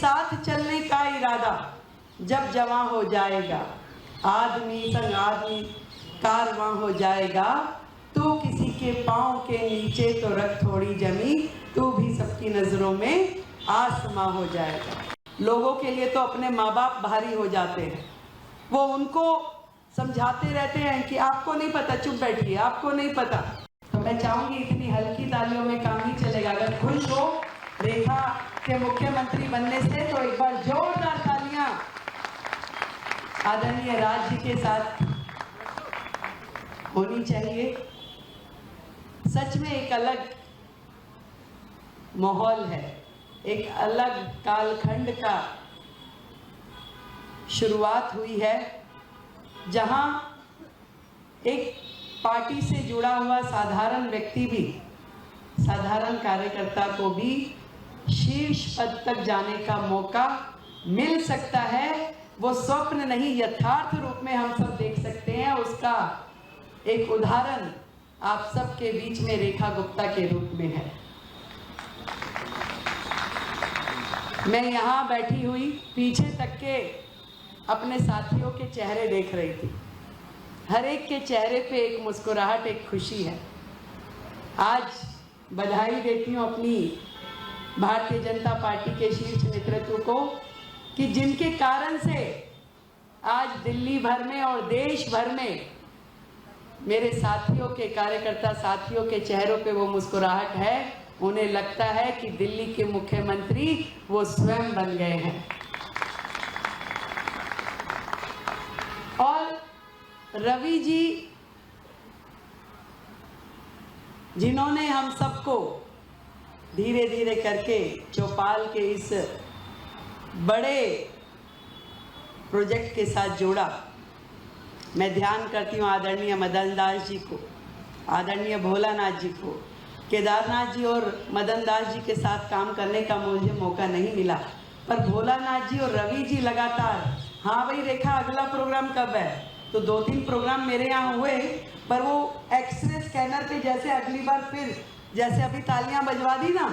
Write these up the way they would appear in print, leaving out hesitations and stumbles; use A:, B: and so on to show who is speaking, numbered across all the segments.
A: साथ चलने का इरादा जब जवां हो जाएगा, आदमी संग आदमी कारवां हो जाएगा, तू किसी के पाँव के नीचे तो रख थोड़ी जमी, तू भी सबकी नजरों में आसमां हो जाएगा। लोगों के लिए तो अपने माँ बाप भारी हो जाते हैं, वो उनको समझाते रहते हैं कि आपको नहीं पता, चुप बैठिए, आपको नहीं पता। तो मैं चाहूंगी इतनी हल्की तालियों में काम नहीं चलेगा। अगर खुश हो रेखा के मुख्यमंत्री बनने से तो एक बार जोरदार तालियां आदरणीय राज जी के साथ होनी चाहिए। सच में एक अलग माहौल है, एक अलग कालखंड का शुरुआत हुई है, जहां एक पार्टी से जुड़ा हुआ साधारण व्यक्ति भी, साधारण कार्यकर्ता को भी शीर्ष पद तक जाने का मौका मिल सकता है। वो स्वप्न नहीं, यथार्थ रूप में हम सब देख सकते हैं। उसका एक उदाहरण आप सबके बीच में रेखा गुप्ता के रूप में है। मैं यहाँ बैठी हुई पीछे तक के अपने साथियों के चेहरे देख रही थी। हर एक के चेहरे पे एक मुस्कुराहट, एक खुशी है। आज बधाई देती हूँ अपनी भारतीय जनता पार्टी के शीर्ष नेतृत्व को कि जिनके कारण से आज दिल्ली भर में और देश भर में मेरे साथियों के, कार्यकर्ता साथियों के चेहरों पे वो मुस्कुराहट है। उन्हें लगता है कि दिल्ली के मुख्यमंत्री वो स्वयं बन गए हैं। और रवि जी, जिन्होंने हम सबको धीरे धीरे करके चौपाल के इस बड़े प्रोजेक्ट के साथ जोड़ा, मैं ध्यान करती हूँ आदरणीय मदन दास जी को, आदरणीय भोलानाथ जी को। केदारनाथ जी और मदन दास जी के साथ काम करने का मुझे मौका नहीं मिला, पर भोलानाथ जी और रवि जी लगातार, हाँ भाई रेखा अगला प्रोग्राम कब है, तो 2-3 प्रोग्राम मेरे यहाँ हुए, पर वो एक्सरे स्कैनर पे जैसे अगली बार फिर जैसे अभी तालियां बजवा दी ना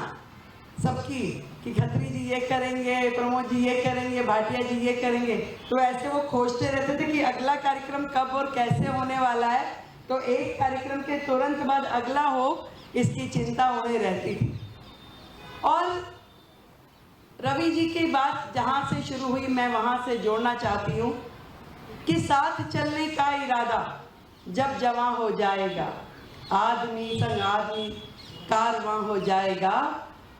A: सबकी कि खत्री जी ये करेंगे, प्रमोद जी ये करेंगे, भाटिया जी ये करेंगे, तो ऐसे वो खोजते रहते थे कि अगला कार्यक्रम कब और कैसे होने वाला है, तो एक कार्यक्रम के तुरंत बाद अगला हो, इसकी चिंता उन्हें रहती थी। और रवि जी की बात जहाँ से शुरू हुई, मैं वहाँ से जोड़ना चाहती हूँ कि साथ चलने का इरादा जब जवां हो जाएगा, आदमी संग आदमी कारवां हो जाएगा,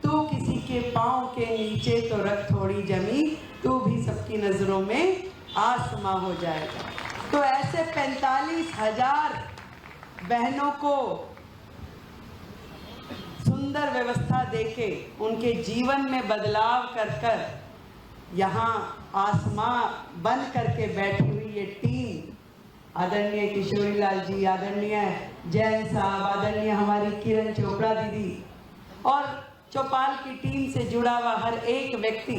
A: तू किसी के पाँव के नीचे तो रख थोड़ी जमी, तू भी सबकी नजरों में आसमां हो जाएगा। तो ऐसे 45,000 बहनों को सुंदर व्यवस्था देके उनके जीवन में बदलाव कर कर यहाँ आसमां बन करके बैठी हुई ये टीम, आदरणीय किशोरी लाल जी, आदरणीय जैन साहब, आदरणीय हमारी किरण चोपड़ा दीदी और चौपाल की टीम से जुड़ा हुआ हर एक व्यक्ति,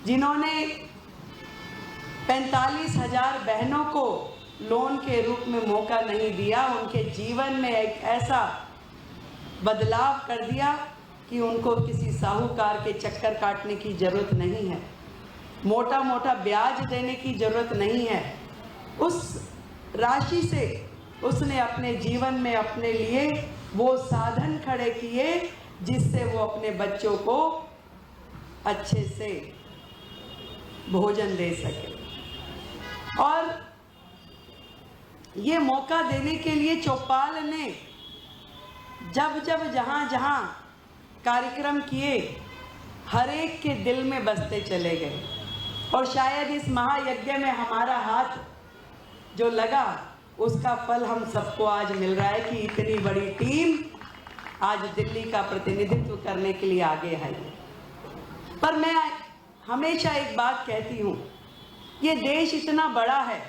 A: जिन्होंने 45,000 बहनों को लोन के रूप में मौका नहीं दिया, उनके जीवन में एक ऐसा बदलाव कर दिया कि उनको किसी साहूकार के चक्कर काटने की जरूरत नहीं है, मोटा मोटा ब्याज देने की जरूरत नहीं है। उस राशि से उसने अपने जीवन में अपने लिए वो साधन खड़े किए जिससे वो अपने बच्चों को अच्छे से भोजन दे सके। और ये मौका देने के लिए चौपाल ने जब जब जहाँ जहाँ कार्यक्रम किए, हर एक के दिल में बसते चले गए। और शायद इस महायज्ञ में हमारा हाथ जो लगा, उसका फल हम सबको आज मिल रहा है कि इतनी बड़ी टीम आज दिल्ली का प्रतिनिधित्व करने के लिए आगे है। पर मैं हमेशा एक बात कहती हूँ, ये देश इतना बड़ा है,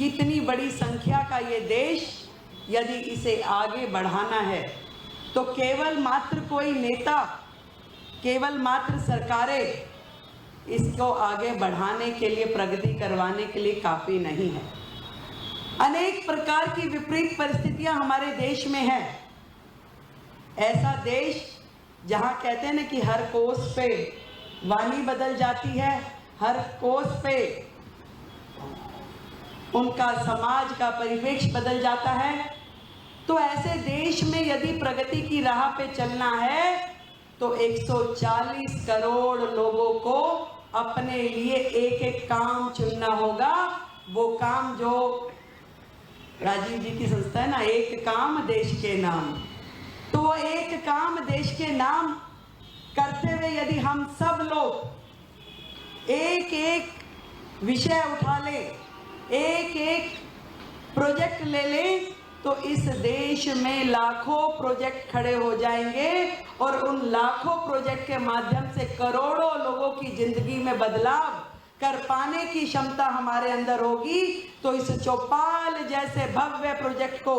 A: इतनी बड़ी संख्या का ये देश, यदि इसे आगे बढ़ाना है तो केवल मात्र कोई नेता, केवल मात्र सरकारें इसको आगे बढ़ाने के लिए, प्रगति करवाने के लिए काफ़ी नहीं है। अनेक प्रकार की विपरीत परिस्थितियां हमारे देश में हैं। ऐसा देश जहाँ कहते हैं ना कि हर कोस पे वाणी बदल जाती है, हर कोस पे उनका समाज का परिवेश बदल जाता है। तो ऐसे देश में यदि प्रगति की राह पे चलना है तो 140 करोड़ लोगों को अपने लिए एक एक काम चुनना होगा। वो काम जो राजीव जी की संस्था है ना, एक काम देश के नाम, तो वो एक काम देश के नाम करते हुए यदि हम सब लोग एक एक विषय उठा लें, एक एक प्रोजेक्ट ले लें, तो इस देश में लाखों प्रोजेक्ट खड़े हो जाएंगे और उन लाखों प्रोजेक्ट के माध्यम से करोड़ों लोगों की जिंदगी में बदलाव कर पाने की क्षमता हमारे अंदर होगी। तो इस चौपाल जैसे भव्य प्रोजेक्ट को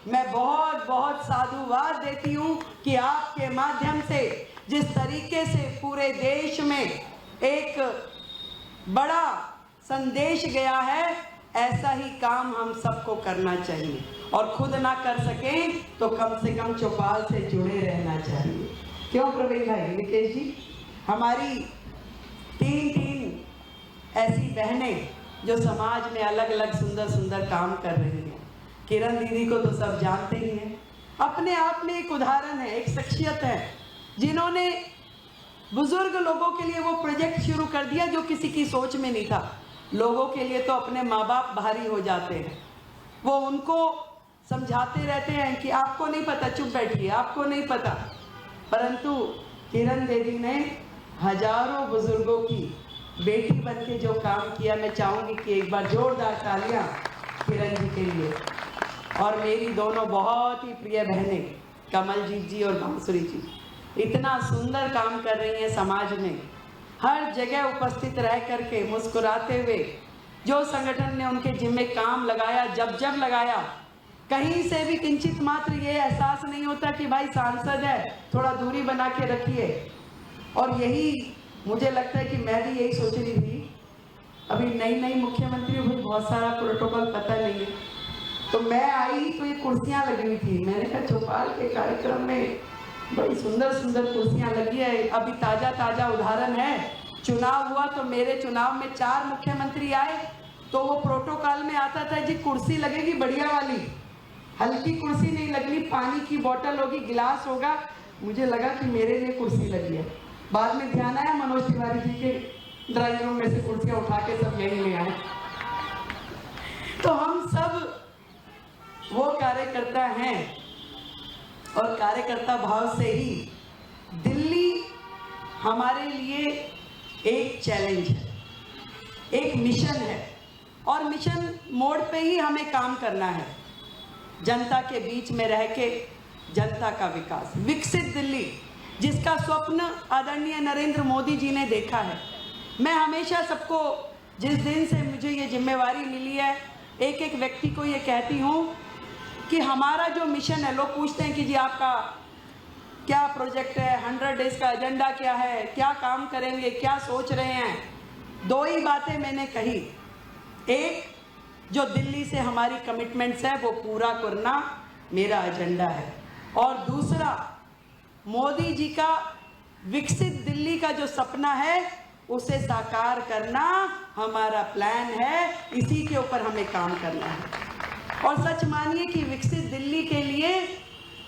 A: मैं बहुत बहुत साधुवाद देती हूँ कि आपके माध्यम से जिस तरीके से पूरे देश में एक बड़ा संदेश गया है, ऐसा ही काम हम सबको करना चाहिए और खुद ना कर सकें तो कम से कम चौपाल से जुड़े रहना चाहिए। क्यों प्रवीण भाई, निकेश जी? हमारी तीन ऐसी बहनें जो समाज में अलग अलग सुंदर सुंदर काम कर रही हैं। किरण दीदी को तो सब जानते ही हैं, अपने आप में एक उदाहरण है, एक शख्सियत है जिन्होंने बुजुर्ग लोगों के लिए वो प्रोजेक्ट शुरू कर दिया जो किसी की सोच में नहीं था। लोगों के लिए तो अपने माँ बाप भारी हो जाते हैं, वो उनको समझाते रहते हैं कि आपको नहीं पता, चुप बैठिए, आपको नहीं पता। परंतु किरण दीदी ने हजारों बुजुर्गों की बेटी बनके जो काम किया, मैं चाहूँगी कि एक बार जोरदार तालियां किरण जी के लिए। और मेरी दोनों बहुत ही प्रिय बहनें कमलजीत जी और बांसुरी जी इतना सुंदर काम कर रही हैं समाज में, हर जगह उपस्थित रह करके मुस्कुराते हुए। जो संगठन ने उनके जिम्मे काम लगाया, जब लगाया, कहीं से भी किंचित मात्र ये एहसास नहीं होता कि भाई सांसद है, थोड़ा दूरी बना के रखिए। और यही मुझे लगता है कि मैं भी यही सोच रही थी, अभी नई मुख्यमंत्री हुई, बहुत सारा प्रोटोकॉल पता नहीं है, तो मैं आई तो ये कुर्सियां लगी हुई थी। मैंने कहा चौपाल के कार्यक्रम में बड़ी सुंदर सुंदर कुर्सियां लगी है। अभी ताजा उदाहरण है, चुनाव हुआ तो मेरे चुनाव में 4 मुख्यमंत्री आए, तो वो प्रोटोकॉल में आता था जी कुर्सी लगेगी बढ़िया वाली, हल्की कुर्सी नहीं लगनी, पानी की बोतल होगी, गिलास होगा। मुझे लगा कि मेरे लिए कुर्सी लगी है। बाद में ध्यान आया मनोज तिवारी जी के ड्राइंग रूम में से कुर्सियां उठा के सब यहीं ले आए। तो हम सब वो कार्यकर्ता हैं और कार्यकर्ता भाव से ही दिल्ली हमारे लिए एक चैलेंज है, एक मिशन है और मिशन मोड पे ही हमें काम करना है। जनता के बीच में रह के जनता का विकास, विकसित दिल्ली जिसका स्वप्न आदरणीय नरेंद्र मोदी जी ने देखा है। मैं हमेशा सबको, जिस दिन से मुझे ये जिम्मेवारी मिली है, एक एक व्यक्ति को ये कहती हूँ कि हमारा जो मिशन है, लोग पूछते हैं कि जी आपका क्या प्रोजेक्ट है, 100 डेज का एजेंडा क्या है, क्या काम करेंगे, क्या सोच रहे हैं। 2 ही बातें मैंने कही, एक जो दिल्ली से हमारी कमिटमेंट्स है वो पूरा करना मेरा एजेंडा है, और दूसरा मोदी जी का विकसित दिल्ली का जो सपना है उसे साकार करना हमारा प्लान है। इसी के ऊपर हमें काम करना है। और सच मानिए कि विकसित दिल्ली के लिए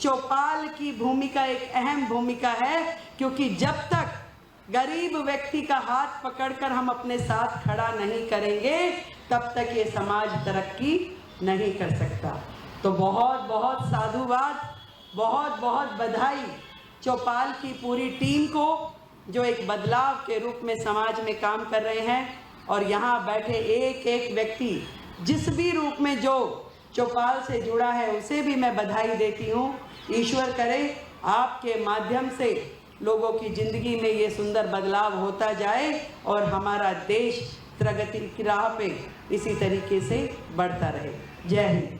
A: चौपाल की भूमिका एक अहम भूमिका है, क्योंकि जब तक गरीब व्यक्ति का हाथ पकड़कर हम अपने साथ खड़ा नहीं करेंगे तब तक ये समाज तरक्की नहीं कर सकता। तो बहुत बहुत साधुवाद, बहुत बहुत बधाई चौपाल की पूरी टीम को जो एक बदलाव के रूप में समाज में काम कर रहे हैं। और यहाँ बैठे एक एक व्यक्ति जिस भी रूप में जो चौपाल से जुड़ा है उसे भी मैं बधाई देती हूँ। ईश्वर करे आपके माध्यम से लोगों की ज़िंदगी में ये सुंदर बदलाव होता जाए और हमारा देश प्रगति की राह पे इसी तरीके से बढ़ता रहे। जय हिंद।